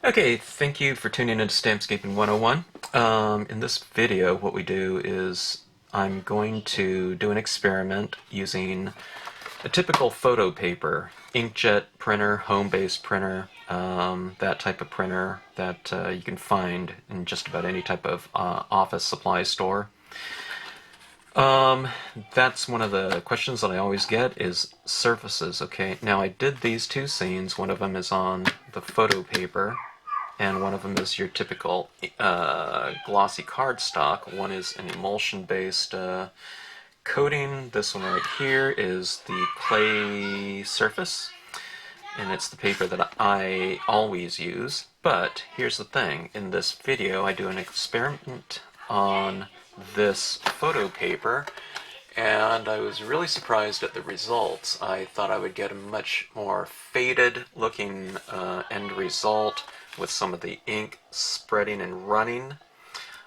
Okay, thank you for tuning into Stampscaping 101. In this video, what we do is I'm going to do an experiment using a typical photo paper, inkjet printer, home-based printer, that type of printer that you can find in just about any type of office supply store. That's one of the questions that I always get is surfaces, okay? Now I did these two scenes. One of them is on the photo paper, and one of them is your typical glossy cardstock. One is an emulsion-based coating. This one right here is the clay surface, and it's the paper that I always use. But here's the thing, in this video I do an experiment on this photo paper, and I was really surprised at the results. I thought I would get a much more faded looking end result with some of the ink spreading and running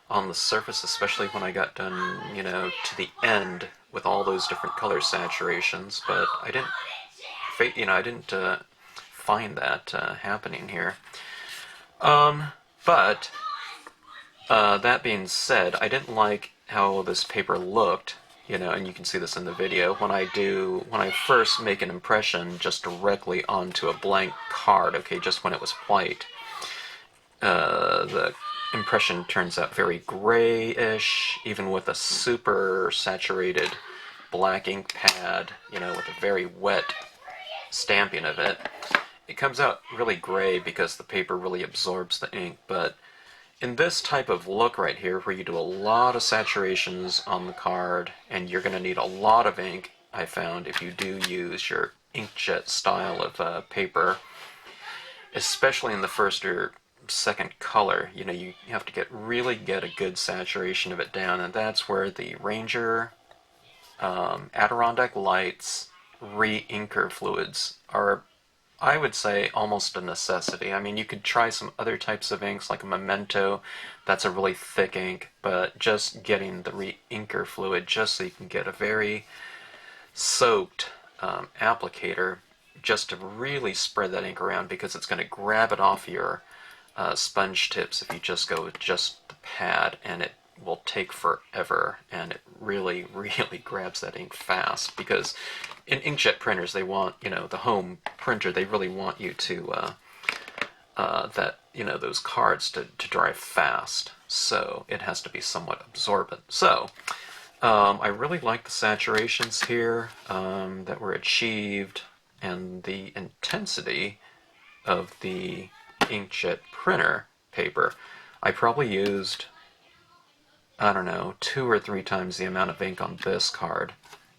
on the surface, especially when I got done, to the end with all those different color saturations. But I didn't find that happening here. But that being said, I didn't like how this paper looked, and you can see this in the video, when I first make an impression just directly onto a blank card, okay, just when it was white. The impression turns out very grayish, even with a super saturated black ink pad, with a very wet stamping of it. It comes out really gray because the paper really absorbs the ink. But in this type of look right here, where you do a lot of saturations on the card, and you're going to need a lot of ink, I found, if you do use your inkjet style of paper, especially in the first or second color, you have to really get a good saturation of it down, and that's where the Ranger Adirondack Lights re-inker fluids are, I would say, almost a necessity. I mean, you could try some other types of inks like a Memento, that's a really thick ink, but just getting the re-inker fluid just so you can get a very soaked applicator just to really spread that ink around, because it's going to grab it off your sponge tips if you just go with just the pad, and it will take forever, and it really, really grabs that ink fast, because in inkjet printers, they want, the home printer, they really want you to, those cards to dry fast, so it has to be somewhat absorbent. So, I really like the saturations here that were achieved, and the intensity of the inkjet printer paper. I probably used, I don't know, 2 or 3 times the amount of ink on this card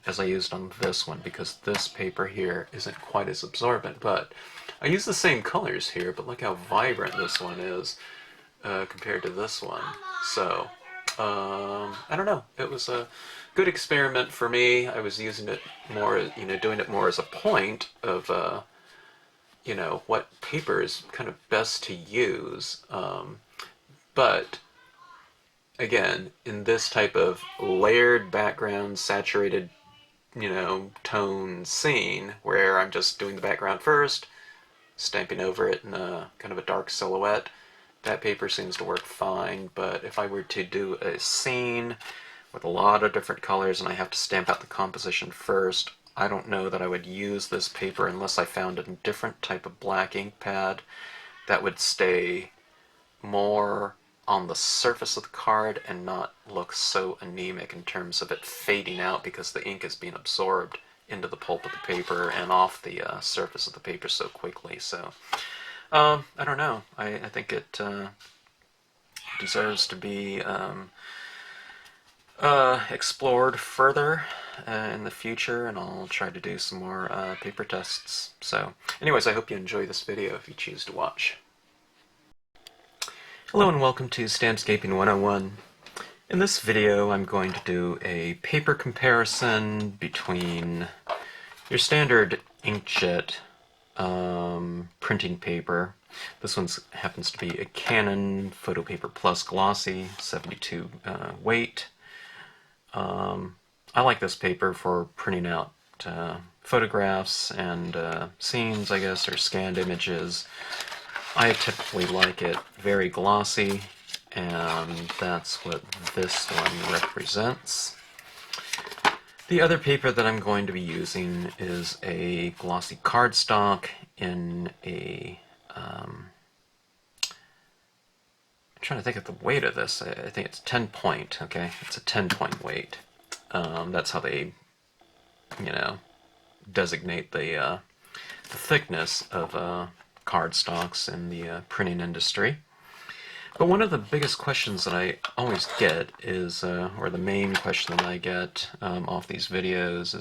as I used on this one, because this paper here isn't quite as absorbent. But I use the same colors here, but look how vibrant this one is compared to this one. So, I don't know. It was a good experiment for me. I was using it more, doing it more as a point of what paper is kind of best to use. But again, in this type of layered background, saturated, tone scene, where I'm just doing the background first, stamping over it in a kind of a dark silhouette, that paper seems to work fine. But if I were to do a scene with a lot of different colors and I have to stamp out the composition first, I don't know that I would use this paper unless I found a different type of black ink pad that would stay more on the surface of the card and not look so anemic in terms of it fading out, because the ink is being absorbed into the pulp of the paper and off the surface of the paper so quickly. So, I don't know. I think it deserves to be explored further in the future, and I'll try to do some more paper tests. So anyways, I hope you enjoy this video if you choose to watch. Hello and welcome to Stampscaping 101. In this video I'm going to do a paper comparison between your standard inkjet printing paper. This one happens to be a Canon Photo Paper Plus Glossy, 72 weight. I like this paper for printing out photographs and scenes, I guess, or scanned images I typically like it very glossy, and that's what this one represents. The other paper that I'm going to be using is a glossy cardstock in a I'm trying to think of the weight of this. I think it's 10 point, okay? It's a 10-point weight. That's how they, designate the thickness of cardstocks in the printing industry. But one of the biggest questions that I always get is, or the main question that I get off these videos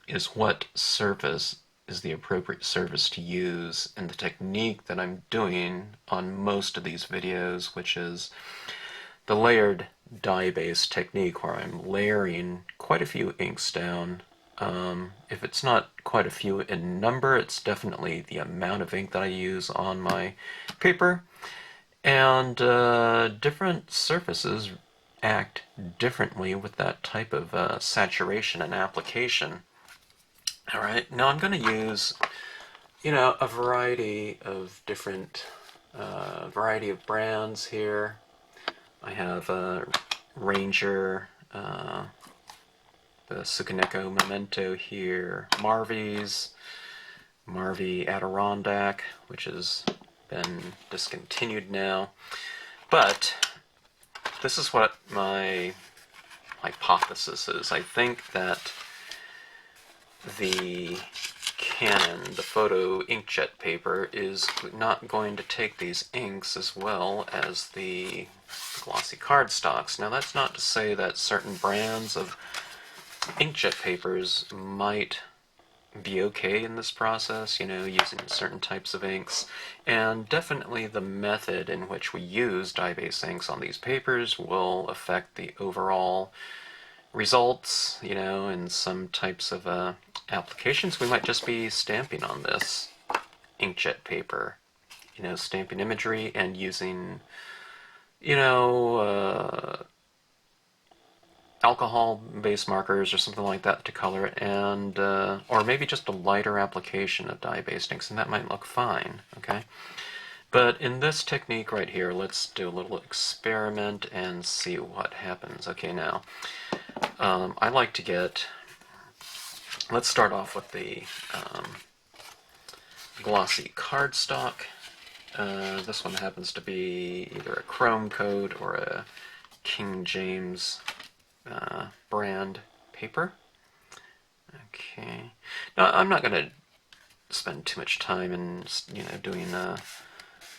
is what surface is the appropriate surface to use in the technique that I'm doing on most of these videos, which is the layered dye-based technique where I'm layering quite a few inks down. If it's not quite a few in number, it's definitely the amount of ink that I use on my paper. And different surfaces act differently with that type of saturation and application. All right, now I'm going to use, a variety of different, variety of brands here. I have Ranger, the Tsukaneko Memento here, Marvy Adirondack, which has been discontinued now. But this is what my hypothesis is. I think that the Canon, the photo inkjet paper, is not going to take these inks as well as the glossy cardstocks. Now that's not to say that certain brands of inkjet papers might be okay in this process, using certain types of inks, and definitely the method in which we use dye-based inks on these papers will affect the overall results. In some types of applications we might just be stamping on this inkjet paper, stamping imagery and using alcohol-based markers or something like that to color it, and or maybe just a lighter application of dye-based inks, and that might look fine, okay? But in this technique right here, let's do a little experiment and see what happens. Okay, now, I like to get, let's start off with the glossy cardstock. This one happens to be either a chrome coat or a King James brand paper. Okay. Now, I'm not going to spend too much time in, doing a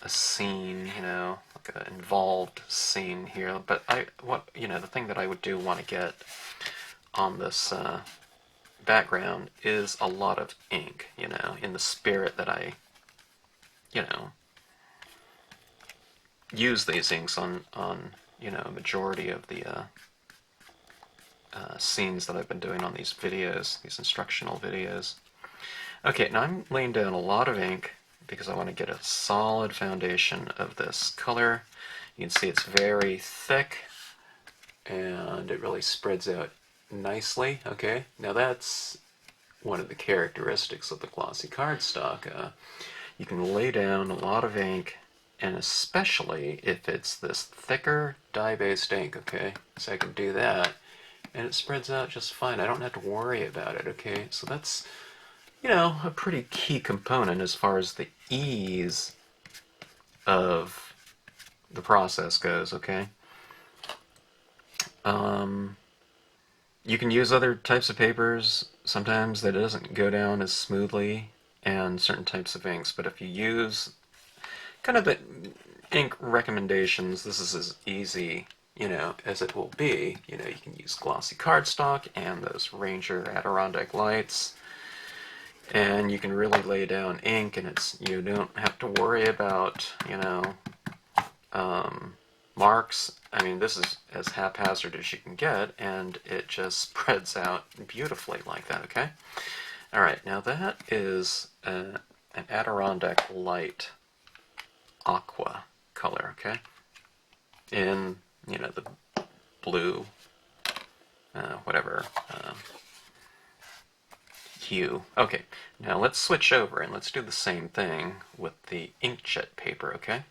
scene, like an involved scene here. But the thing that I would want to get on this background is a lot of ink, in the spirit that I, use these inks on a majority of the scenes that I've been doing on these videos, these instructional videos. Okay, now I'm laying down a lot of ink because I want to get a solid foundation of this color. You can see it's very thick and it really spreads out nicely. Okay, now that's one of the characteristics of the glossy cardstock. You can lay down a lot of ink, and especially if it's this thicker dye-based ink, okay? So I can do that, and it spreads out just fine. I don't have to worry about it, okay? So that's, a pretty key component as far as the ease of the process goes, okay? You can use other types of papers sometimes that it doesn't go down as smoothly, and certain types of inks, but if you use kind of the ink recommendations, this is as easy, as it will be. You can use glossy cardstock and those Ranger Adirondack lights, and you can really lay down ink, and you don't have to worry about, marks. I mean, this is as haphazard as you can get, and it just spreads out beautifully like that, okay? Alright, now that is an Adirondack light aqua color, okay? In, the blue, whatever, hue. Okay, now let's switch over and let's do the same thing with the inkjet paper, okay?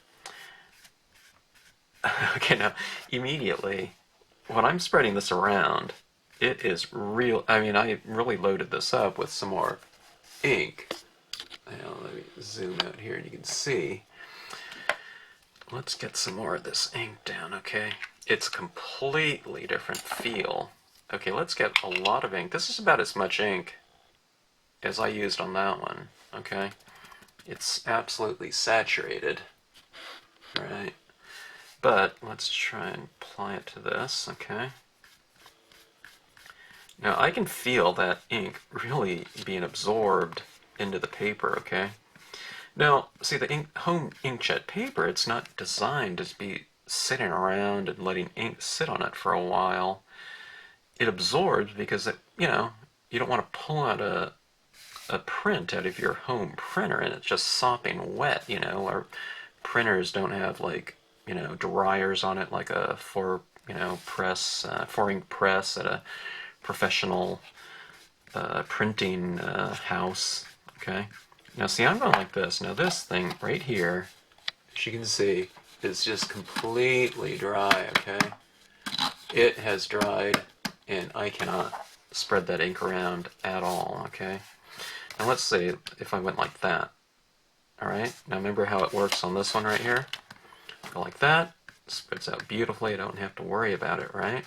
Okay, now immediately when I'm spreading this around, it is real. I mean, I really loaded this up with some more ink. Now, let me zoom out here and you can see. Let's get some more of this ink down, okay? It's a completely different feel. Okay, let's get a lot of ink. This is about as much ink as I used on that one, okay? It's absolutely saturated, right? But let's try and apply it to this, okay? Now I can feel that ink really being absorbed into the paper, okay? Now, see, the home inkjet paper, it's not designed to be sitting around and letting ink sit on it for a while. It absorbs because, you don't want to pull out a print out of your home printer and it's just sopping wet, Our printers don't have, like, dryers on it like a four ink press at a professional printing house, okay? Now see, I'm going like this. Now this thing right here, as you can see, is just completely dry, okay? It has dried and I cannot spread that ink around at all, okay? Now let's say if I went like that, alright? Now remember how it works on this one right here? Go like that, spreads out beautifully, I don't have to worry about it, right?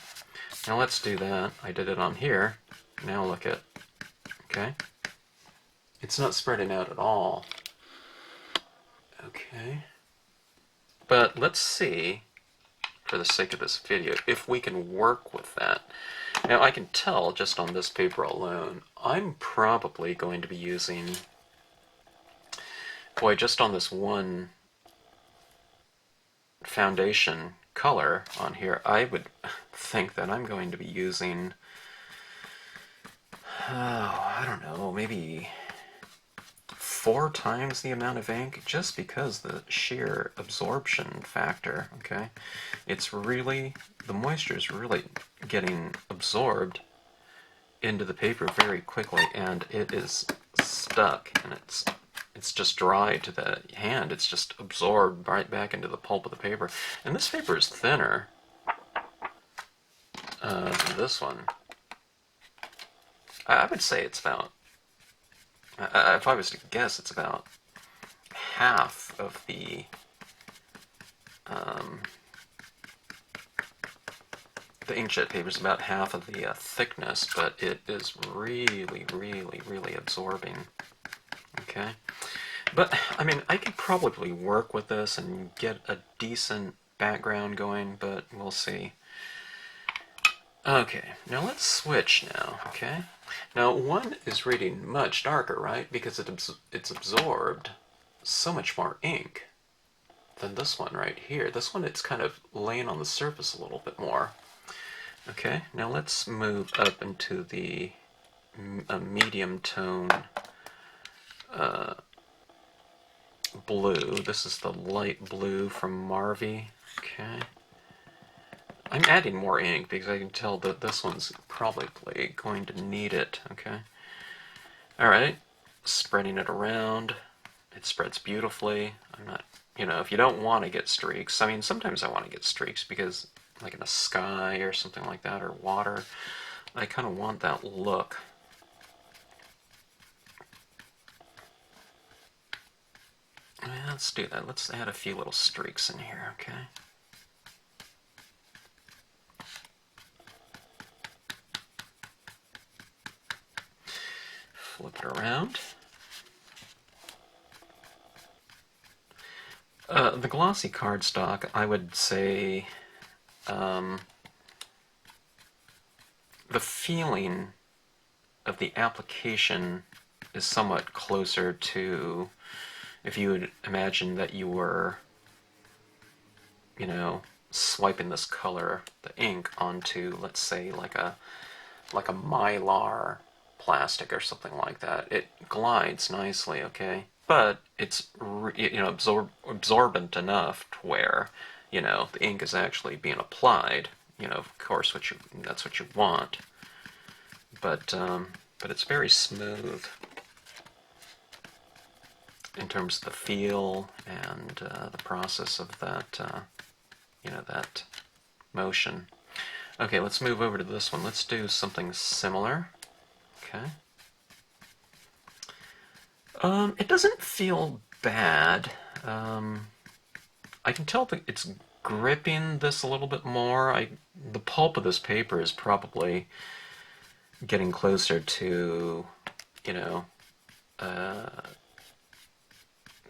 Now let's do that. I did it on here. Now look at, okay? It's not spreading out at all. Okay. But let's see, for the sake of this video, if we can work with that. Now I can tell just on this paper alone, I'm probably going to be using, boy, just on this one foundation color on here, I would think that I'm going to be using, I don't know, maybe 4 times the amount of ink, just because the sheer absorption factor, okay? It's really, the moisture is really getting absorbed into the paper very quickly, and it is stuck, and it's just dry to the hand. It's just absorbed right back into the pulp of the paper. And this paper is thinner than this one. I would say it's about, if I was to guess, it's about half of the inkjet paper is about half of the thickness, but it is really, really, really absorbing. Okay, but I mean, I could probably work with this and get a decent background going, but we'll see. Okay, now let's switch now, okay? Now one is reading much darker, right? Because it's absorbed so much more ink than this one right here. This one, it's kind of laying on the surface a little bit more. Okay, now let's move up into the medium tone blue. This is the light blue from Marvy. Okay. I'm adding more ink because I can tell that this one's probably going to need it, okay? Alright, spreading it around. It spreads beautifully. I'm not, if you don't want to get streaks, I mean, sometimes I want to get streaks because, like in the sky or something like that, or water, I kind of want that look. Let's do that. Let's add a few little streaks in here, okay? Flip it around. The glossy cardstock, I would say, the feeling of the application is somewhat closer to if you would imagine that you were, swiping this color, the ink, onto, let's say, like a mylar plastic or something like that. It glides nicely, okay? But it's, absorbent enough to where, the ink is actually being applied. Of course, that's what you want. But, but it's very smooth in terms of the feel and the process of that, you know, that motion. Okay, let's move over to this one. Let's do something similar. Okay. It doesn't feel bad. I can tell that it's gripping this a little bit more. The pulp of this paper is probably getting closer to, you know,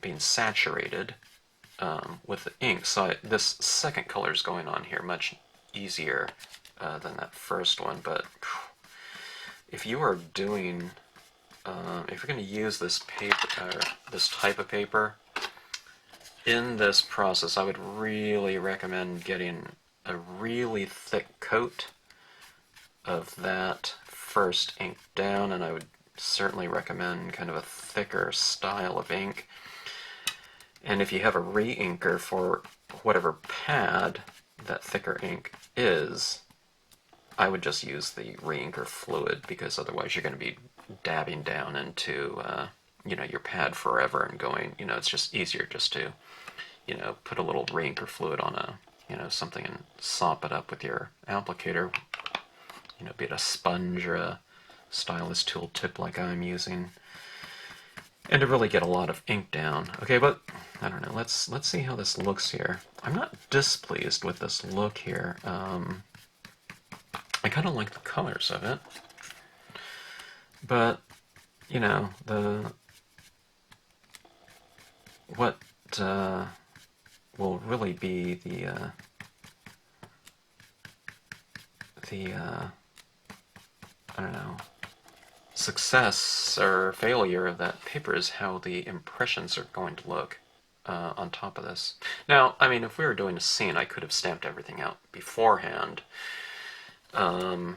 being saturated with the ink. So this second color is going on here much easier than that first one. But if you are doing, if you're going to use this paper, this type of paper, in this process, I would really recommend getting a really thick coat of that first ink down, and I would certainly recommend kind of a thicker style of ink. And if you have a re-inker for whatever pad that thicker ink is, I would just use the re-inker fluid, because otherwise you're going to be dabbing down into you know, your pad forever and going, you know, it's just easier just to, you know, put a little re-inker fluid on a, you know, something and sop it up with your applicator, you know, be it a sponge or a stylus tool tip like I'm using, and to really get a lot of ink down. Okay, but I don't know, let's see how this looks here. I'm not displeased with this look here. I kind of like the colors of it, but you know, what will really be the I don't know, success or failure of that paper is how the impressions are going to look on top of this. Now, I mean, if we were doing a scene, I could have stamped everything out beforehand. And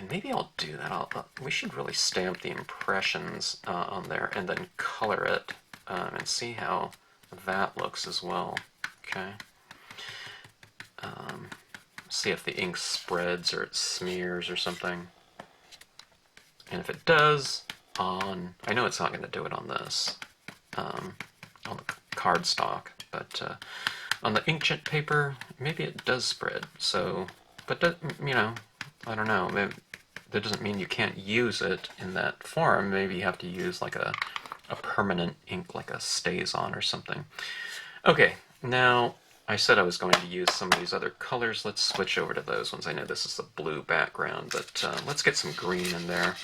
maybe I'll do that. We should really stamp the impressions on there and then color it and see how that looks as well. Okay. See if the ink spreads or it smears or something. And if it does, I know it's not going to do it on this, on the cardstock, but on the inkjet paper, maybe it does spread. So, but that, you know, I don't know. Maybe, that doesn't mean you can't use it in that form. Maybe you have to use like a permanent ink, like a StazOn or something. Okay, now I said I was going to use some of these other colors. Let's switch over to those ones. I know this is a blue background, but let's get some green in there.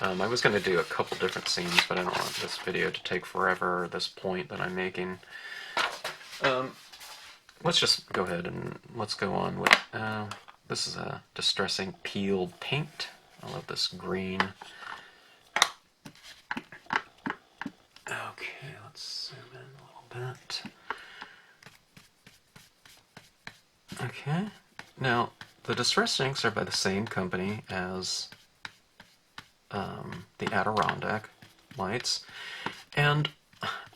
I was going to do a couple different scenes, but I don't want this video to take forever, or this point that I'm making. Let's just go ahead and let's go on with, this is a Distressing Peeled Paint. I love this green. Okay, let's zoom in a little bit. Okay, now the Distress inks are by the same company as the Adirondack lights, and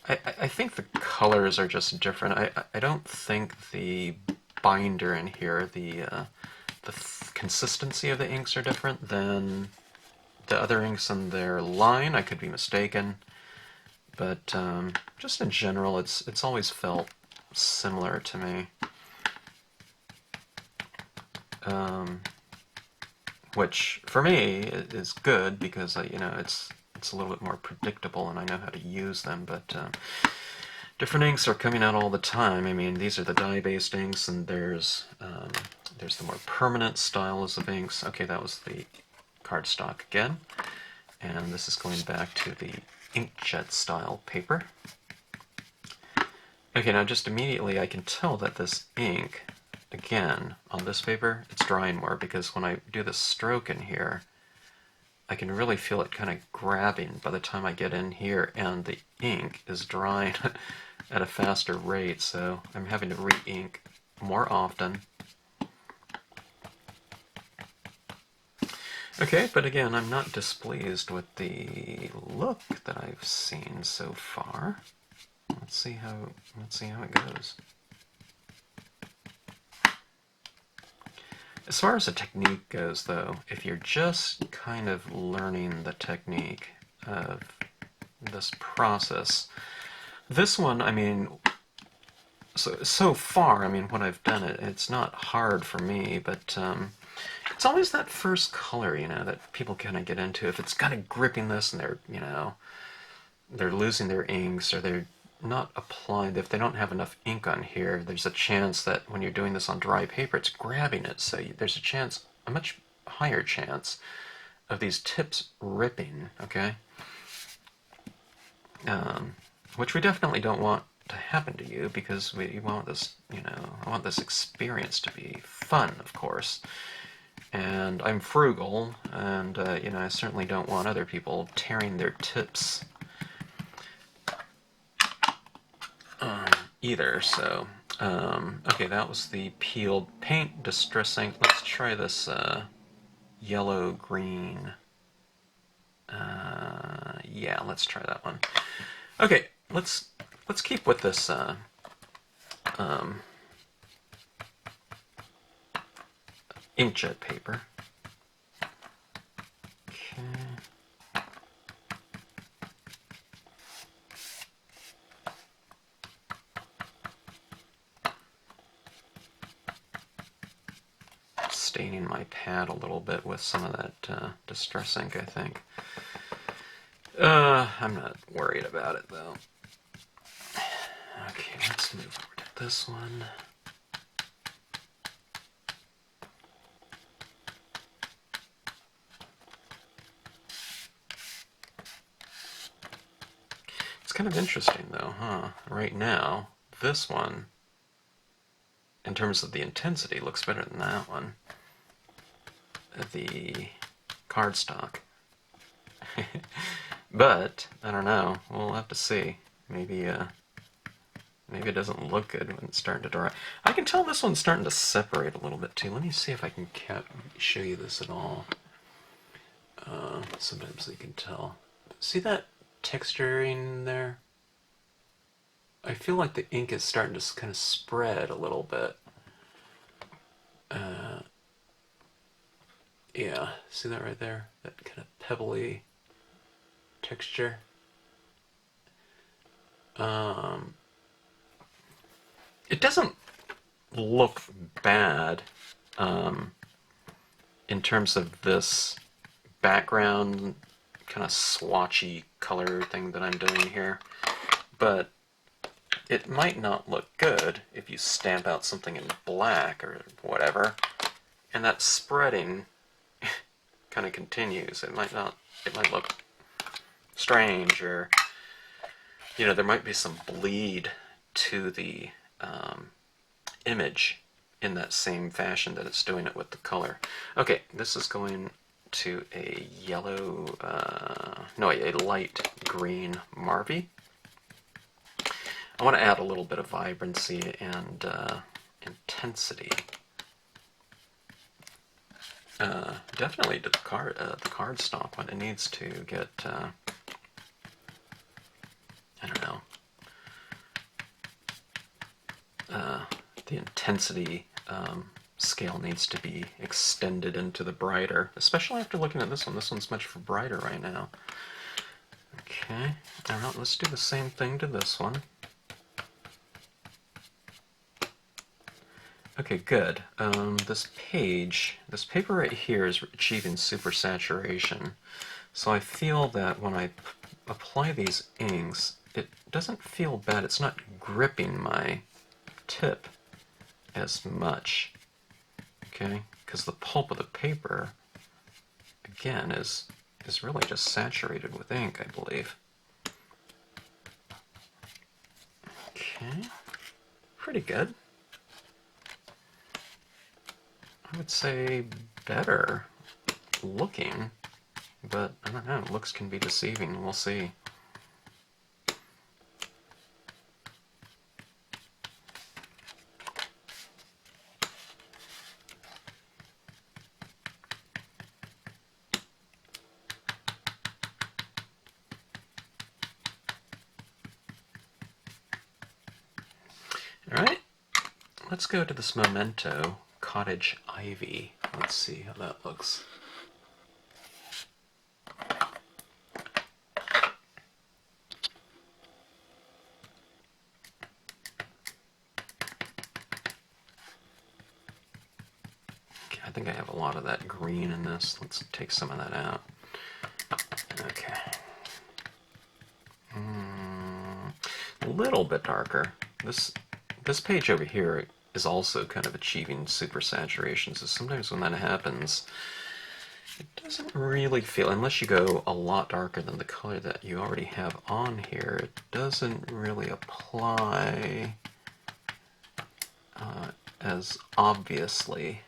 I think the colors are just different. I don't think the binder in here, the consistency of the inks are different than the other inks in their line. I could be mistaken, but just in general, it's always felt similar to me. Which for me is good, because you know, it's a little bit more predictable and I know how to use them. But different inks are coming out all the time. I mean, these are the dye-based inks, and there's the more permanent styles of inks. Okay, that was the cardstock again, and this is going back to the inkjet style paper. Okay, now just immediately I can tell that this ink, again, on this paper, it's drying more, because when I do the stroke in here, I can really feel it kind of grabbing by the time I get in here, and the ink is drying at a faster rate, so I'm having to re-ink more often. Okay, but again, I'm not displeased with the look that I've seen so far. Let's see how it goes. As far as the technique goes, though, if you're just kind of learning the technique of this process, this one, I mean, so far, I mean, what I've done, it's not hard for me, but it's always that first color, you know, that people kind of get into. If it's kind of gripping this and they're, you know, they're losing their inks or they're not applying, if they don't have enough ink on here, there's a chance that when you're doing this on dry paper, it's grabbing it. So there's a chance, a much higher chance of these tips ripping, okay? Which we definitely don't want to happen to you because we want this, you know, I want this experience to be fun, of course. And I'm frugal, and, you know, I certainly don't want other people tearing their tips either, so okay, that was the peeled paint distress ink. Let's try this yellow green. Yeah, let's try that one. Okay, let's keep with this inkjet paper. Okay. Staining my pad a little bit with some of that distress ink, I think. I'm not worried about it, though. Okay, let's move over to this one. It's kind of interesting, though, huh? Right now, this one, in terms of the intensity, looks better than that one. The cardstock. But, I don't know. We'll have to see. Maybe maybe it doesn't look good when it's starting to dry. I can tell this one's starting to separate a little bit, too. Let me see if I can show you this at all. Sometimes you can tell. See that texturing there? I feel like the ink is starting to kind of spread a little bit. Yeah, see that right there? That kind of pebbly texture. It doesn't look bad in terms of this background kind of swatchy color thing that I'm doing here, but it might not look good if you stamp out something in black or whatever, and that spreading kind of continues. It might look strange, or, you know, there might be some bleed to the image in that same fashion that it's doing it with the color. Okay, this is going to a yellow, no, a light green Marvy. I want to add a little bit of vibrancy and intensity. Definitely to the cardstock when it needs to get, I don't know, the intensity scale needs to be extended into the brighter, especially after looking at this one. This one's much brighter right now. Okay, all right, let's do the same thing to this one. Okay, good. This paper right here is achieving super saturation. So I feel that when I apply these inks, it doesn't feel bad. It's not gripping my tip as much, okay? Because the pulp of the paper, again, is really just saturated with ink, I believe. Okay, pretty good. I would say better looking, but I don't know, looks can be deceiving. We'll see. All right, let's go to this Memento Cottage Ivy. Let's see how that looks. Okay, I think I have a lot of that green in this. Let's take some of that out. Okay. A little bit darker. This page over here is also kind of achieving super saturation, so sometimes when that happens, it doesn't really feel, unless you go a lot darker than the color that you already have on here, it doesn't really apply as obviously.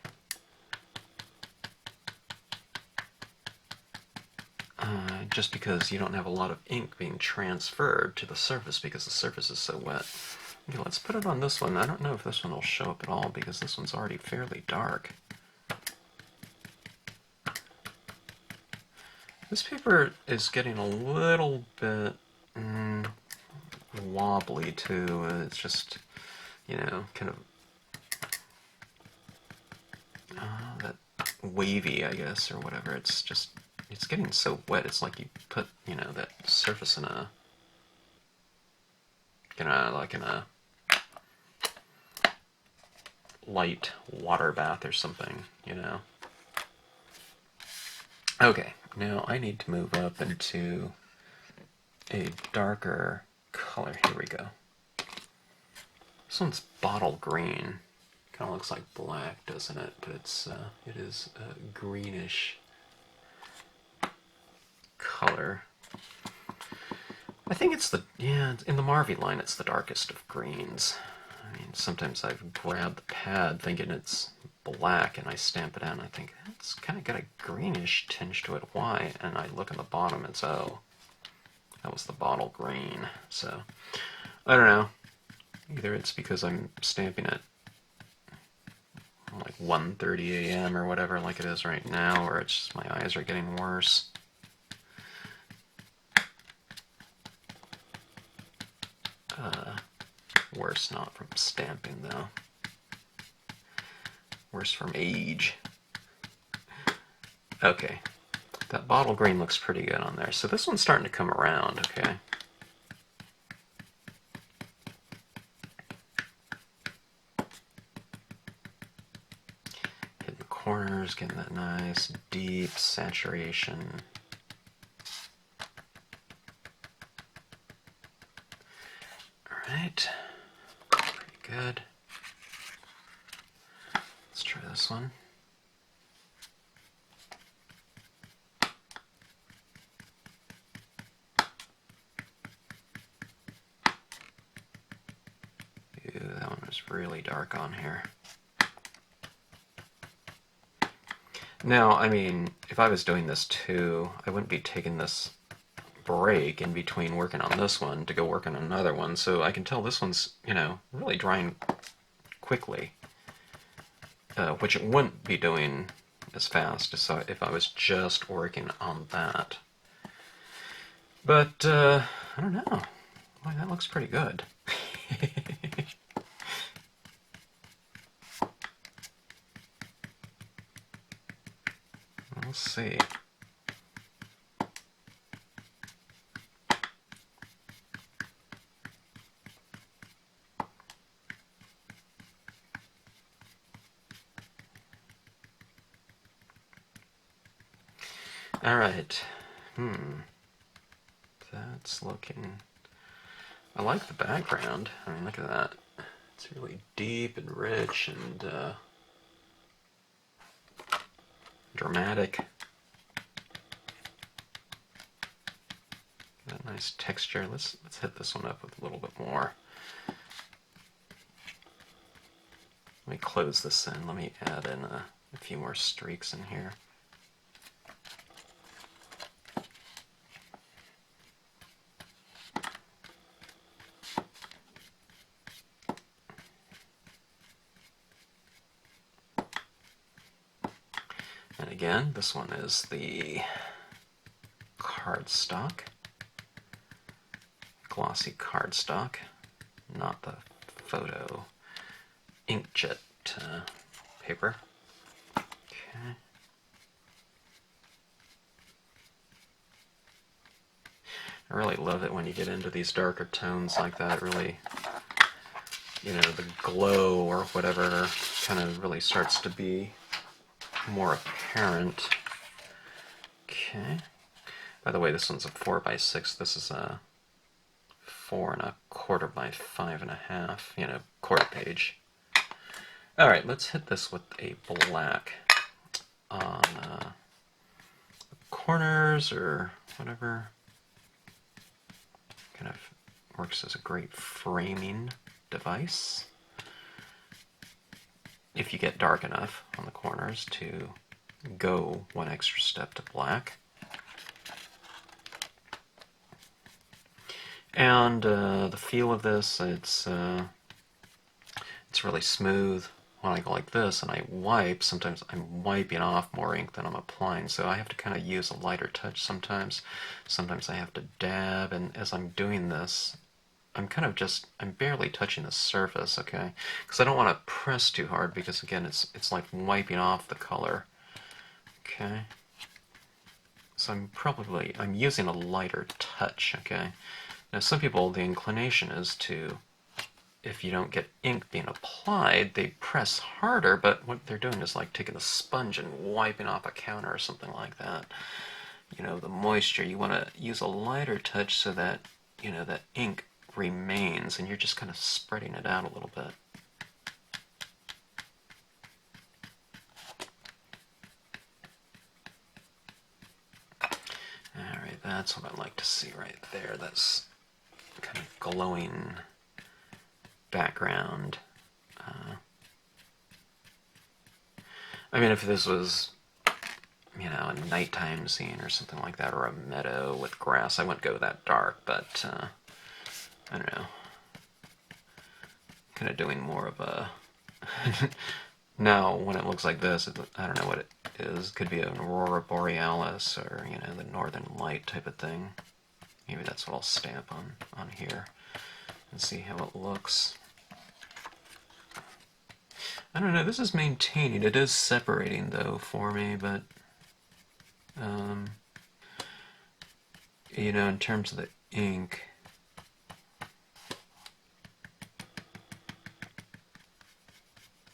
Just because you don't have a lot of ink being transferred to the surface because the surface is so wet. Okay, let's put it on this one. I don't know if this one will show up at all because this one's already fairly dark. This paper is getting a little bit wobbly too. It's just, you know, kind of that wavy, I guess, or whatever. It's just, it's getting so wet. It's like you put, you know, that surface in a, like in a light water bath or something, you know. Okay, now I need to move up into a darker color. Here we go. This one's bottle green. Kind of looks like black, doesn't it? But it is a greenish color. I think it's the, yeah, in the Marvy line it's the darkest of greens. I mean, sometimes I've grabbed the pad thinking it's black and I stamp it out and I think, it's kind of got a greenish tinge to it. Why? And I look at the bottom and it's, oh, that was the bottle green. So, I don't know. Either it's because I'm stamping it like 1:30 a.m. or whatever like it is right now, or it's just my eyes are getting worse. Worse not from stamping, though. Worse from age. Okay. That bottle green looks pretty good on there. So this one's starting to come around, okay? Hitting the corners, getting that nice, deep saturation. Alright. Pretty good. Let's try this one. Ew, that one was really dark on here. Now, I mean, if I was doing this too, I wouldn't be taking this break in between working on this one to go work on another one, so I can tell this one's, you know, really drying quickly, which it wouldn't be doing as fast as if I was just working on that. But, I don't know. Boy, that looks pretty good. We'll see. Alright. That's looking... I like the background. I mean, look at that. It's really deep and rich and dramatic. Got a nice texture. Let's hit this one up with a little bit more. Let me close this in. Let me add in a few more streaks in here. And again, this one is the cardstock, glossy cardstock, not the photo inkjet paper. Okay. I really love it when you get into these darker tones like that. It really, you know, the glow or whatever kind of really starts to be more apparent. Okay. By the way, this one's a 4x6. This is a 4 1/4 by 5 1/2. You know, quarter page. All right, let's hit this with a black on the corners or whatever. Kind of works as a great framing device if you get dark enough on the corners to go one extra step to black. And the feel of this, it's really smooth. When I go like this and I wipe, sometimes I'm wiping off more ink than I'm applying, so I have to kind of use a lighter touch sometimes. Sometimes I have to dab, and as I'm doing this, I'm barely touching the surface, okay? Because I don't want to press too hard, because again, it's like wiping off the color, okay? So I'm using a lighter touch, okay? Now some people, the inclination is to, if you don't get ink being applied, they press harder, but what they're doing is like taking a sponge and wiping off a counter or something like that. You know, the moisture, you want to use a lighter touch so that, you know, that ink remains, and you're just kind of spreading it out a little bit. Alright, that's what I like to see right there. That's kind of glowing background. I mean, if this was, you know, a nighttime scene or something like that, or a meadow with grass, I wouldn't go that dark, but I don't know. Kind of doing more of a... Now, when it looks like this, I don't know what it is. It could be an aurora borealis or, you know, the northern light type of thing. Maybe that's what I'll stamp on here and see how it looks. I don't know, this is maintaining. It is separating, though, for me, but, you know, in terms of the ink,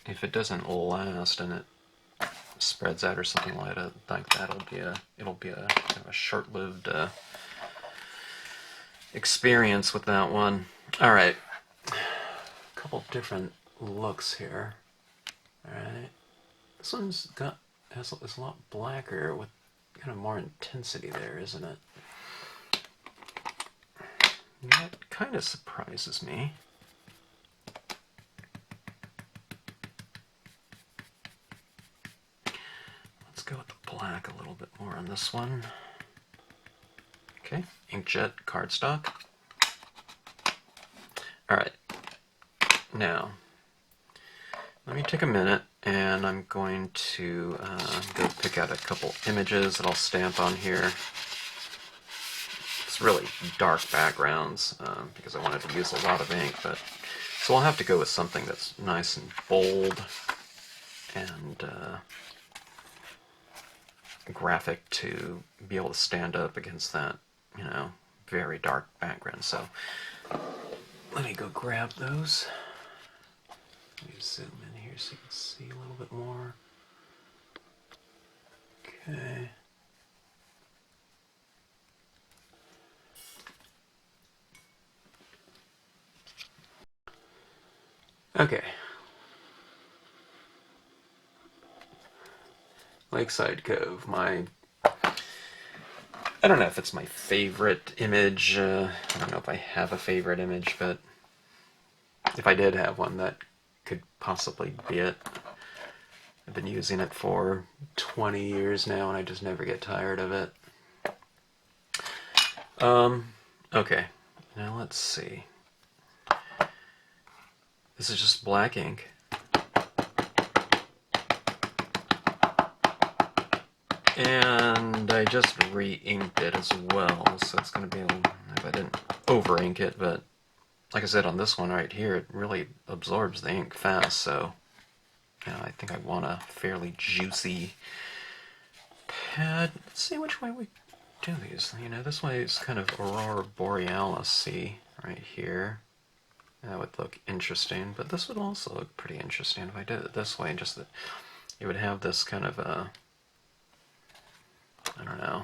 if it doesn't last and it spreads out or something like that, it'll be a kind of a short-lived experience with that one. All right, a couple different looks here. All right, this one's is a lot blacker with kind of more intensity there, isn't it? That kind of surprises me. Let's go with the black a little bit more on this one. Okay, Inkjet Cardstock. All right, now let me take a minute, and I'm going to go pick out a couple images that I'll stamp on here. It's really dark backgrounds because I wanted to use a lot of ink, but so I'll have to go with something that's nice and bold and graphic to be able to stand up against that, you know, very dark background. So let me go grab those. Let me zoom in here so you can see a little bit more. Okay. Okay. Lakeside Cove, I don't know if it's my favorite image. I don't know if I have a favorite image, but if I did have one, that could possibly be it. I've been using it for 20 years now, and I just never get tired of it. Okay, now let's see. This is just black ink. And I just re-inked it as well, so it's going to be, if I didn't over-ink it, but like I said on this one right here, it really absorbs the ink fast, so I think I want a fairly juicy pad. Let's see which way we do these. This way is kind of Aurora Borealis-y right here. That would look interesting, but this would also look pretty interesting if I did it this way, just that you would have this kind of a, I don't know,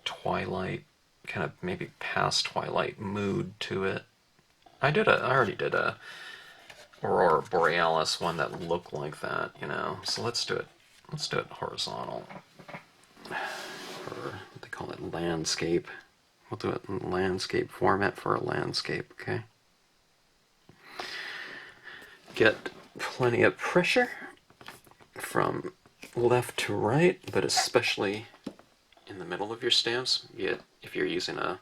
twilight, kind of maybe past twilight mood to it. I already did a Aurora Borealis one that looked like that, So let's do it. Let's do it horizontal. Or what they call it, landscape. We'll do it in landscape format for a landscape, okay? Get plenty of pressure from left to right, but especially in the middle of your stamps. If you're using a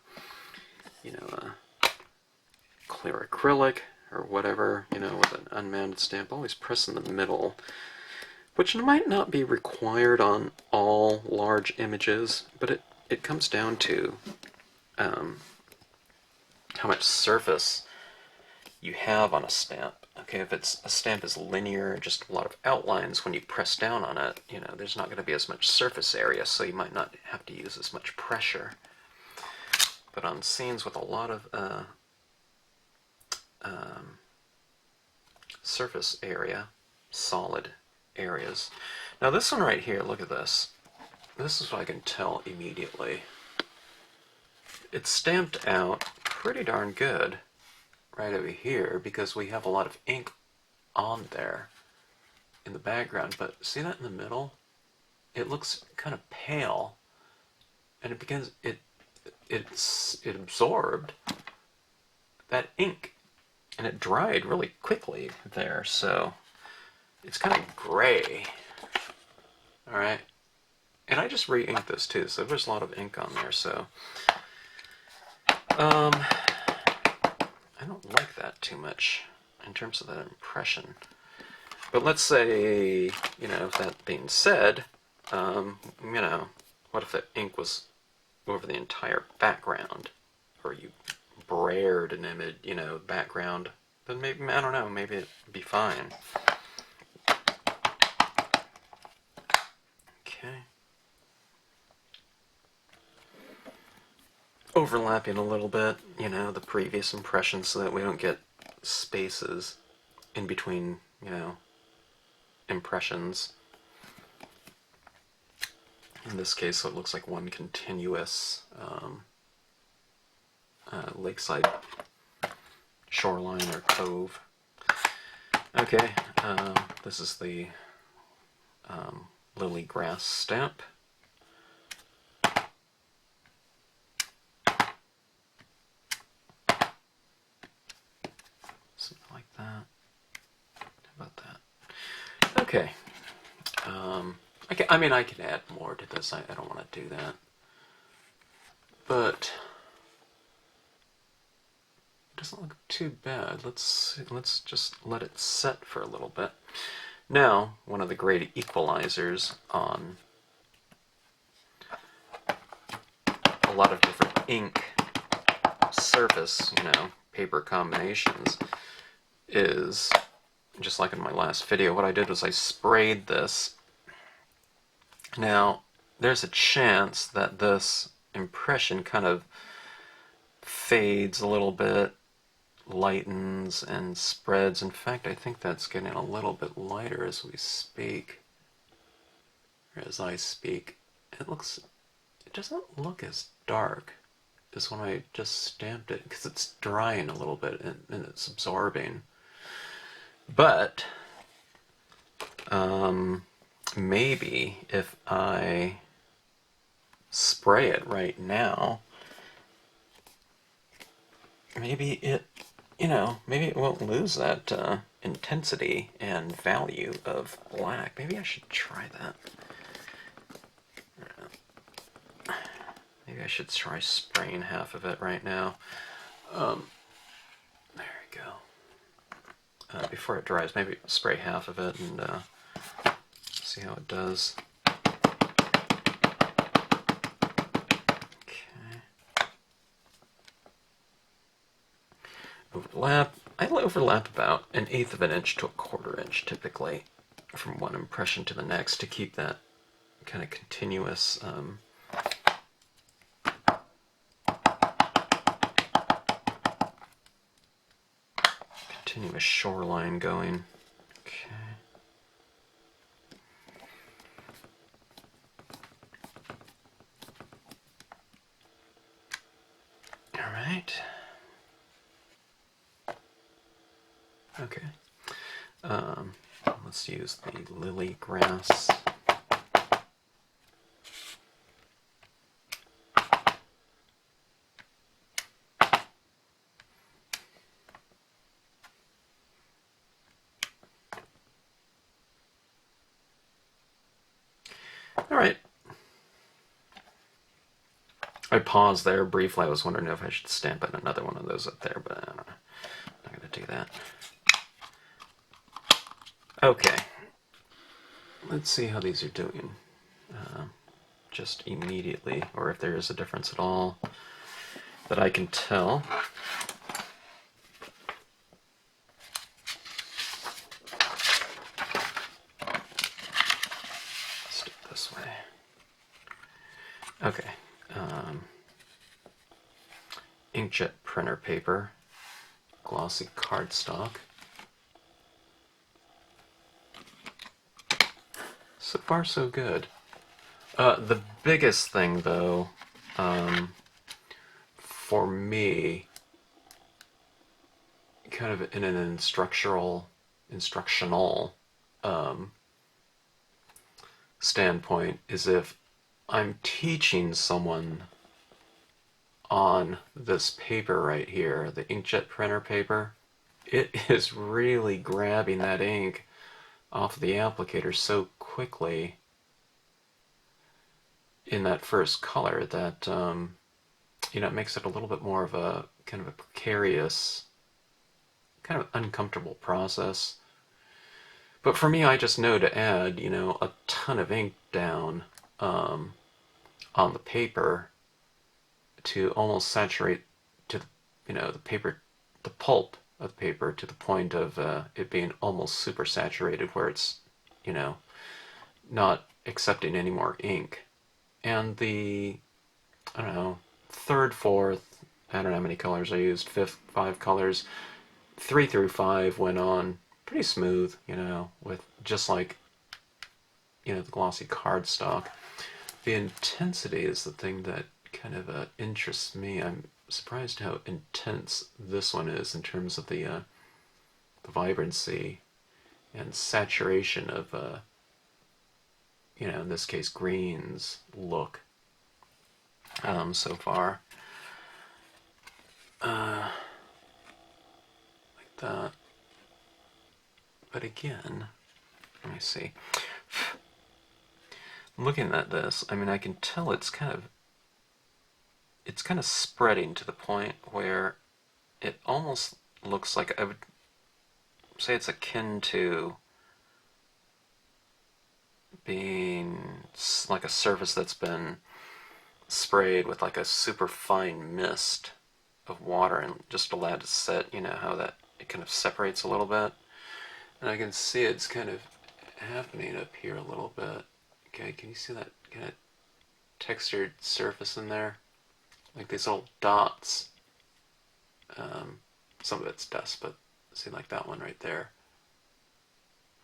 clear acrylic or whatever, with an unmounted stamp, always press in the middle, which might not be required on all large images, but it comes down to how much surface you have on a stamp. Okay, if a stamp is linear, just a lot of outlines, when you press down on it, there's not going to be as much surface area, so you might not have to use as much pressure. But on scenes with a lot of surface area, solid areas. Now this one right here, look at this. This is what I can tell immediately. It's stamped out pretty darn good right over here because we have a lot of ink on there in the background, but see that in the middle? It looks kind of pale, and it absorbed that ink, and it dried really quickly there, so it's kind of gray. Alright, and I just re-inked this too, so there's a lot of ink on there, so I don't like that too much in terms of that impression. But let's say, that being said, what if the ink was over the entire background, or you brayered an image, background, then maybe, I don't know, maybe it'd be fine. Okay. Overlapping a little bit, the previous impressions so that we don't get spaces in between, impressions. In this case, so it looks like one continuous lakeside shoreline or cove. Okay, this is the lily grass stamp. Something like that. How about that? Okay. I can add more to this. I don't want to do that. But it doesn't look too bad. Let's just let it set for a little bit. Now, one of the great equalizers on a lot of different ink surface, paper combinations, is, just like in my last video, what I did was I sprayed this. Now, there's a chance that this impression kind of fades a little bit, lightens, and spreads. In fact, I think that's getting a little bit lighter as we speak, or as I speak. It doesn't look as dark as when I just stamped it, because it's drying a little bit and it's absorbing. But maybe if I spray it right now, maybe it won't lose that intensity and value of black. Maybe I should try that. Maybe I should try spraying half of it right now. There we go. Before it dries, maybe spray half of it and see how it does. Okay. Overlap. I'll overlap about 1/8 of an inch to 1/4 inch typically from one impression to the next to keep that kind of continuous continuous shoreline going. Okay. All right. Okay. Let's use the lily grass. All right. I paused there briefly. I was wondering if I should stamp in another one of those up there, but I don't know. I'm not going to do that. Okay. Let's see how these are doing. Just immediately, or if there is a difference at all that I can tell. Let's do it this way. Okay. Inkjet printer paper, glossy cardstock. So far, so good. The biggest thing, though, for me, kind of in an instructional standpoint, is if I'm teaching someone on this paper right here, the inkjet printer paper, it is really grabbing that ink off the applicator so quickly in that first color that it makes it a little bit more of a kind of a precarious, kind of uncomfortable process. But for me, I just know to add, a ton of ink down on the paper to almost saturate to the paper, the pulp of the paper, to the point of it being almost super saturated, where it's not accepting any more ink. And the, I don't know, third, fourth, I don't know how many colors I used, fifth, 5 colors, 3 through 5 went on pretty smooth, with just like the glossy cardstock. The intensity is the thing that kind of interests me. I'm surprised how intense this one is in terms of the vibrancy and saturation of in this case greens look so far. Like that. But again, let me see. Looking at this, I mean, I can tell it's kind of spreading to the point where it almost looks like, I would say it's akin to being like a surface that's been sprayed with like a super fine mist of water and just allowed to set, how that it kind of separates a little bit. And I can see it's kind of happening up here a little bit. Okay, can you see that kind of textured surface in there? Like these little dots. Some of it's dust, but see, like that one right there.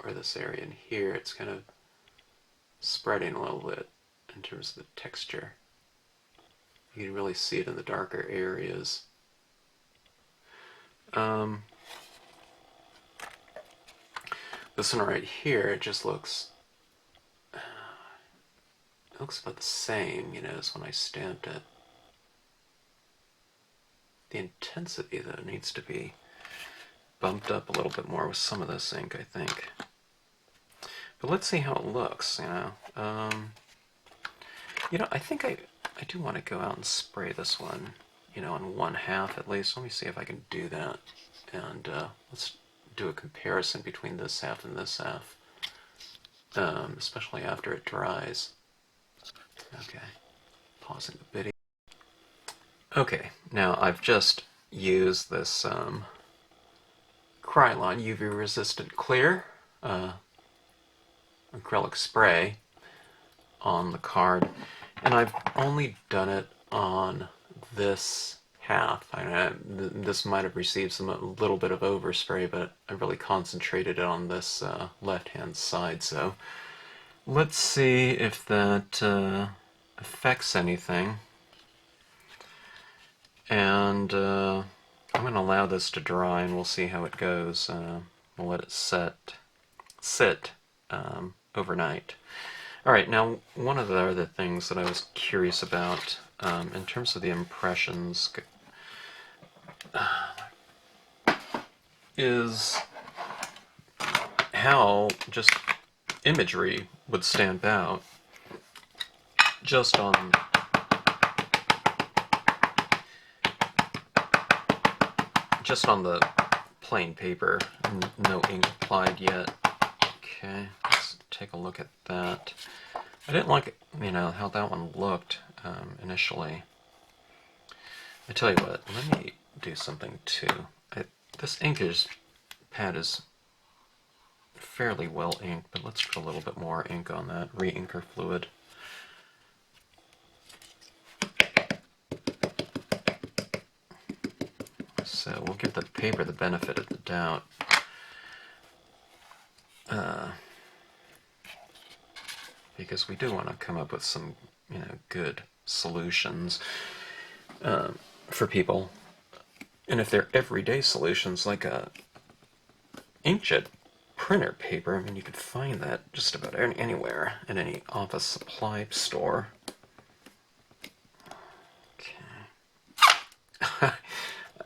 Or this area in here, it's kind of spreading a little bit in terms of the texture. You can really see it in the darker areas. This one right here, it just looks about the same, as when I stamped it. The intensity, though, needs to be bumped up a little bit more with some of this ink, I think. But let's see how it looks, I think I do want to go out and spray this one, on 1/2 at least. Let me see if I can do that. And let's do a comparison between this half and this half, especially after it dries. Okay, pausing the video. Okay, now I've just used this Krylon UV resistant clear acrylic spray on the card, and I've only done it on this half. This might have received a little bit of overspray, but I really concentrated it on this left-hand side. So let's see if that affects anything. And I'm going to allow this to dry, and we'll see how it goes. We'll let it sit overnight. All right, now one of the other things that I was curious about in terms of the impressions is how just imagery would stand out just on the plain paper. No ink applied yet. Okay, let's take a look at that. I didn't like, how that one looked initially. I tell you what, let me do something too. This pad is fairly well inked, but let's put a little bit more ink on that, re-inker fluid. So we'll give the paper the benefit of the doubt. Because we do want to come up with some, good solutions for people. And if they're everyday solutions, like a inkjet printer paper, you could find that just about anywhere in any office supply store. Okay.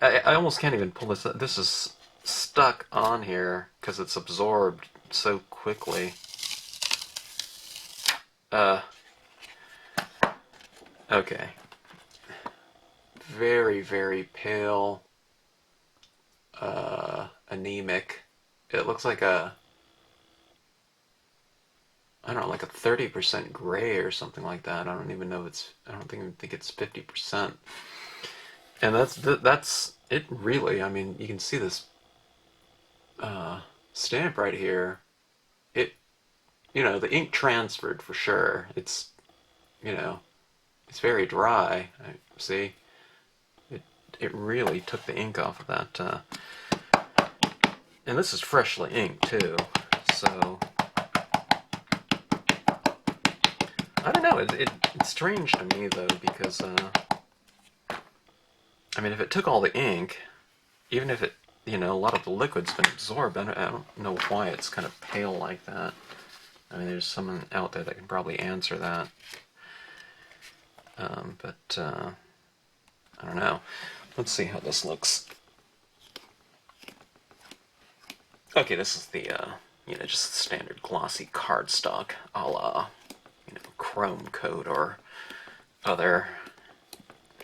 I almost can't even pull this up. This is stuck on here because it's absorbed so quickly. Okay. Very, very pale, anemic. It looks like I don't know, like a 30% gray or something like that. I don't even think it's 50%. And that's it really. You can see this stamp right here. The ink transferred for sure. It's very dry. See? It really took the ink off of that. And this is freshly inked too, so I don't know. It's strange to me though, because if it took all the ink, even if it, a lot of the liquid's been absorbed, I don't know why it's kind of pale like that. There's someone out there that can probably answer that. But I don't know. Let's see how this looks. Okay, this is the, just the standard glossy cardstock, a la, chrome coat or other,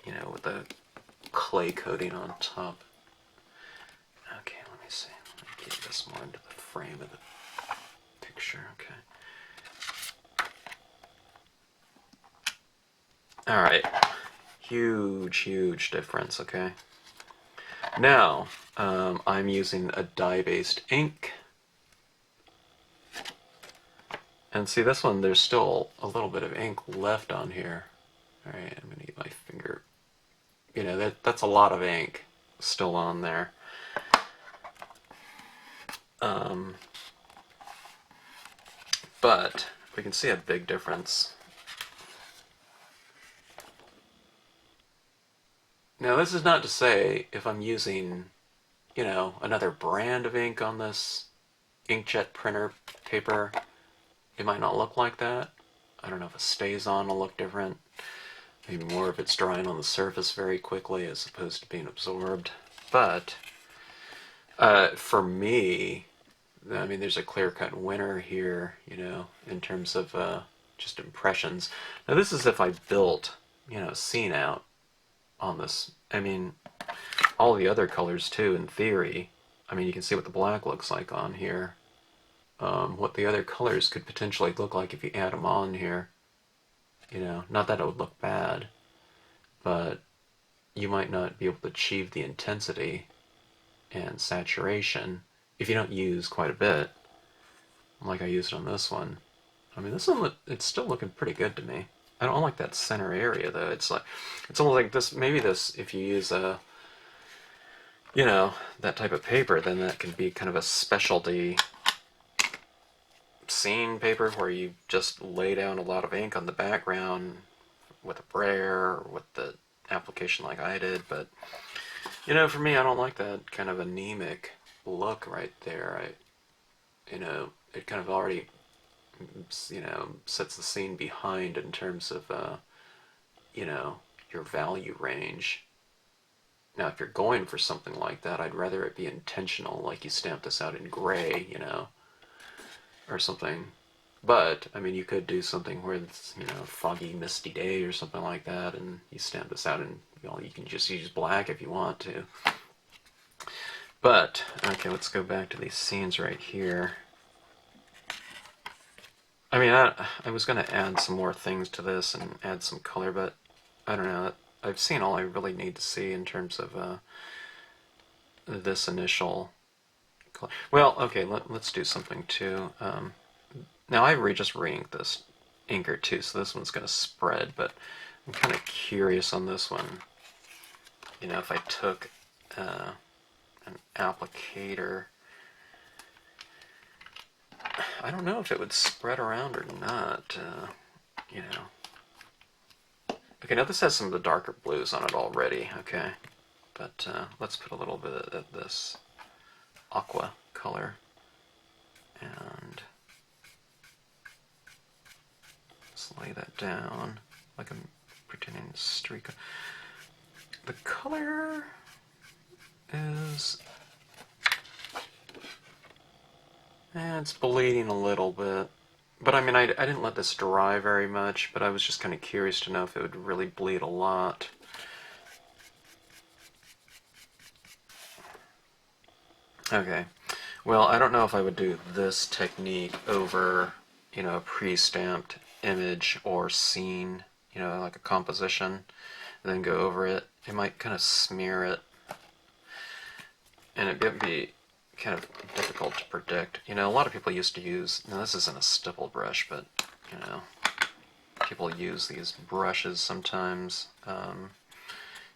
with the clay coating on top. Okay, let me see. Let me get this more into the frame of the picture. Okay. All right. Huge, huge difference, okay? Now, I'm using a dye-based ink. And see, this one, there's still a little bit of ink left on here. All right, I'm going to get my finger. That's a lot of ink still on there. But we can see a big difference. Now, this is not to say if I'm using, another brand of ink on this inkjet printer paper, it might not look like that. I don't know if it stays on, it'll look different. Maybe more if it's drying on the surface very quickly as opposed to being absorbed. But for me, there's a clear-cut winner here, in terms of just impressions. Now, this is if I built, a scene out on this. All the other colors too, in theory. You can see what the black looks like on here. What the other colors could potentially look like if you add them on here. Not that it would look bad, but you might not be able to achieve the intensity and saturation if you don't use quite a bit, like I used on this one, I mean, this one, it's still looking pretty good to me. I don't like that center area, though. It's like, it's almost like this, maybe this, if you use a, you know, that type of paper, then that can be kind of a specialty scene paper where you just lay down a lot of ink on the background with a brayer or with the application like I did. But, you know, for me, I don't like that kind of anemic look right there. You know, it kind of already, you know, sets the scene behind in terms of, you know, your value range. Now, if you're going for something like that, I'd rather it be intentional, like you stamp this out in gray, you know, or something. But, I mean, you could do something where it's, you know, foggy, misty day or something like that, and you stamp this out in, you know, you can just use black if you want to. But, okay, let's go back to these scenes right here. I mean, I was going to add some more things to this and add some color, but I don't know. I've seen all I really need to see in terms of this initial color. Well, okay, let's do something too. Now I just re-inked this inker too, so this one's going to spread, but I'm kind of curious on this one. You know, if I took an applicator, I don't know if it would spread around or not, you know. Okay, now this has some of the darker blues on it already, okay. But let's put a little bit of this aqua color. And just lay that down like I'm pretending to streak. The color is... it's bleeding a little bit. But I mean, I didn't let this dry very much, but I was just kind of curious to know if it would really bleed a lot. Okay. Well, I don't know if I would do this technique over, you know, a pre-stamped image or scene, you know, like a composition, and then go over it. It might kind of smear it, and it would be kind of difficult to predict. You know, a lot of people used to use, now this isn't a stipple brush, but, you know, people use these brushes sometimes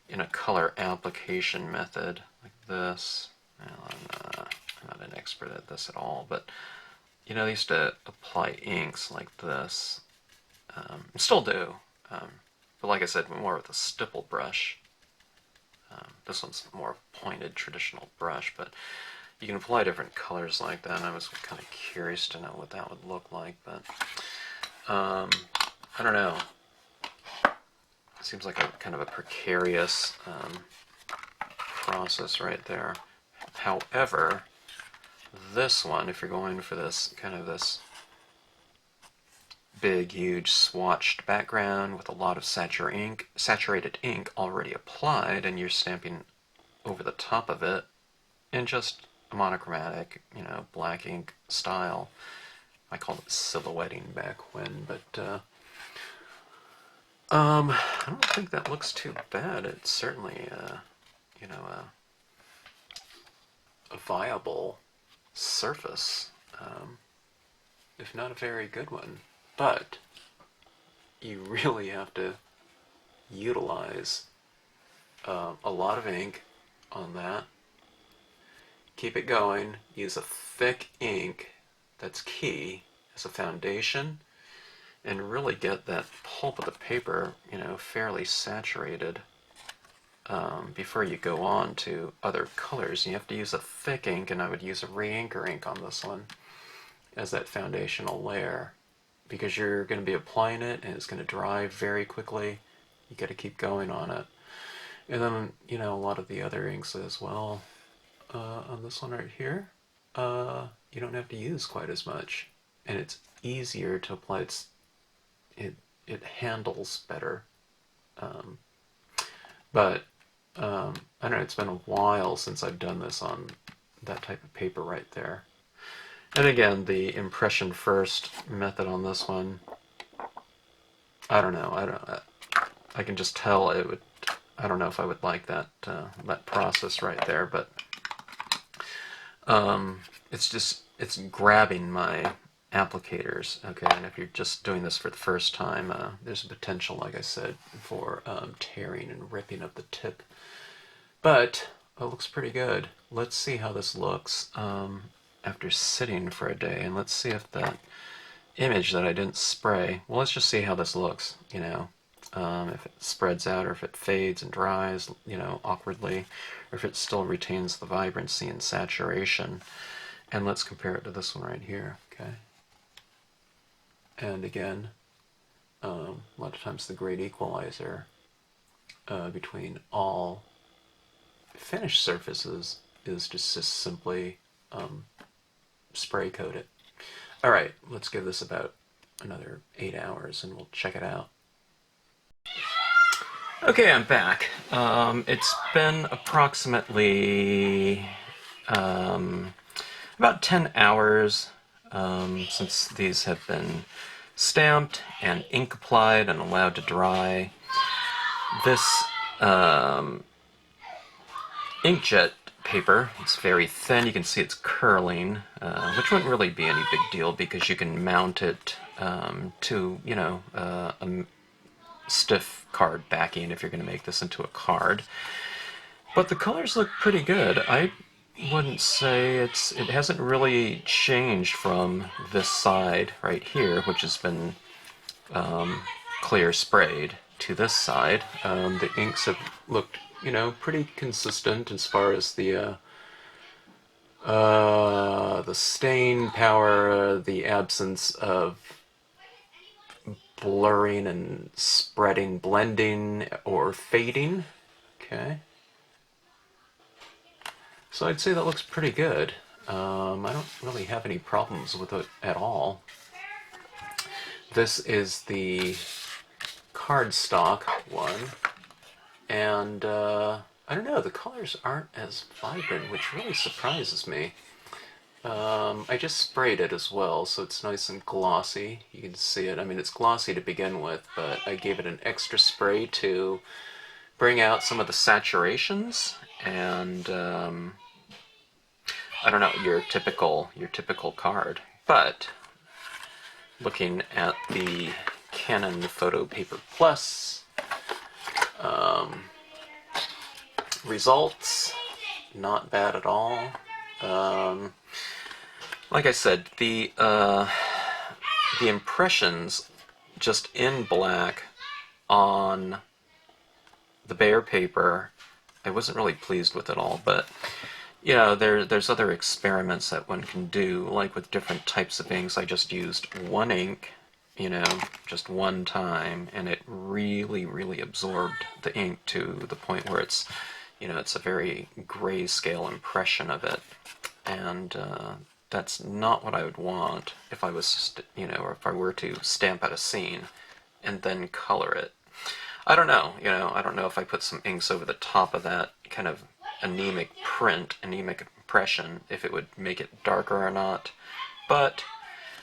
in a color application method, like this. Well, I'm not an expert at this at all, but, you know, they used to apply inks like this. Still do, but like I said, more with a stipple brush. This one's more pointed, traditional brush, but you can apply different colors like that, and I was kind of curious to know what that would look like, but I don't know. It seems like a kind of a precarious process right there. However, this one, if you're going for this kind of this big, huge swatched background with a lot of saturated ink already applied, and you're stamping over the top of it in just a monochromatic, you know, black ink style. I called it silhouetting back when, but I don't think that looks too bad. It's certainly, you know, a viable surface, if not a very good one. But you really have to utilize a lot of ink on that. Keep it going. Use a thick ink, that's key, as a foundation, and really get that pulp of the paper, you know, fairly saturated before you go on to other colors. You have to use a thick ink, and I would use a re-inker ink on this one as that foundational layer, because you're going to be applying it and it's going to dry very quickly. You got to keep going on it. And then, you know, a lot of the other inks as well. On this one right here, you don't have to use quite as much, and it's easier to apply. It handles better. But I don't know, it's been a while since I've done this on that type of paper right there. And again, the impression first method on this one, I don't know. I can just tell it would. I don't know if I would like that that process right there, but It's grabbing my applicators, okay, and if you're just doing this for the first time, there's a potential, like I said, for tearing and ripping up the tip. But it looks pretty good. Let's see how this looks after sitting for a day, and let's see if that image that I didn't spray, well, let's just see how this looks, you know, if it spreads out or if it fades and dries, you know, awkwardly, or if it still retains the vibrancy and saturation. And let's compare it to this one right here, okay? And again, a lot of times the great equalizer between all finished surfaces is just simply spray coat it. All right, let's give this about another 8 hours and we'll check it out. Okay, I'm back. It's been approximately about 10 hours since these have been stamped and ink applied and allowed to dry. This inkjet paper, it's very thin, you can see it's curling, which wouldn't really be any big deal because you can mount it to, you know, a stiff card backing if you're going to make this into a card. But the colors look pretty good. I wouldn't say it hasn't really changed from this side right here, which has been clear sprayed, to this side. The inks have looked, you know, pretty consistent as far as the stain power, the absence of blurring and spreading, blending, or fading. Okay. So I'd say that looks pretty good. I don't really have any problems with it at all. This is the cardstock one, and I don't know, the colors aren't as vibrant, which really surprises me. I just sprayed it as well, so it's nice and glossy. You can see it. I mean, it's glossy to begin with, but I gave it an extra spray to bring out some of the saturations, and I don't know, your typical card. But looking at the Canon Photo Paper Plus results, not bad at all. Like I said, the impressions just in black on the bare paper, I wasn't really pleased with it all, but you know, there's other experiments that one can do, like with different types of inks. I just used one ink, you know, just one time, and it really, really absorbed the ink to the point where it's, you know, it's a very grayscale impression of it. And that's not what I would want if I was, you know, or if I were to stamp out a scene and then color it. I don't know, you know, I don't know if I put some inks over the top of that kind of anemic print, anemic impression, if it would make it darker or not. But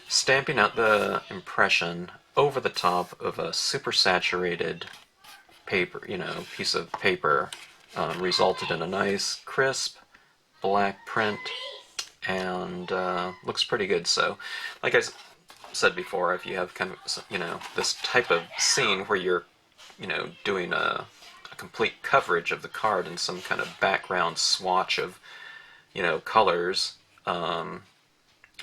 stamping out the impression over the top of a super saturated paper, you know, piece of paper resulted in a nice, crisp, black print, and looks pretty good. So, like I said before, if you have kind of, you know, this type of scene where you're, you know, doing a complete coverage of the card in some kind of background swatch of, you know, colors, I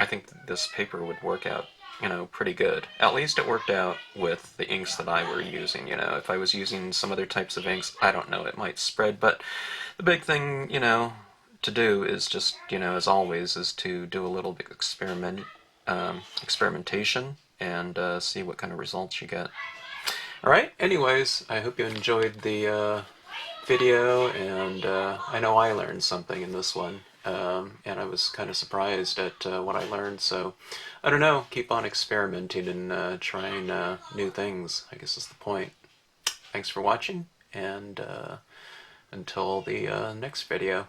think this paper would work out, you know, pretty good. At least it worked out with the inks that I were using, you know. If I was using some other types of inks, I don't know, it might spread, but the big thing, you know, to do is just, you know, as always, is to do a little bit of experimentation and see what kind of results you get. Alright, anyways, I hope you enjoyed the video, and I know I learned something in this one, and I was kind of surprised at what I learned, so I don't know, keep on experimenting and trying new things, I guess is the point. Thanks for watching, and until the next video.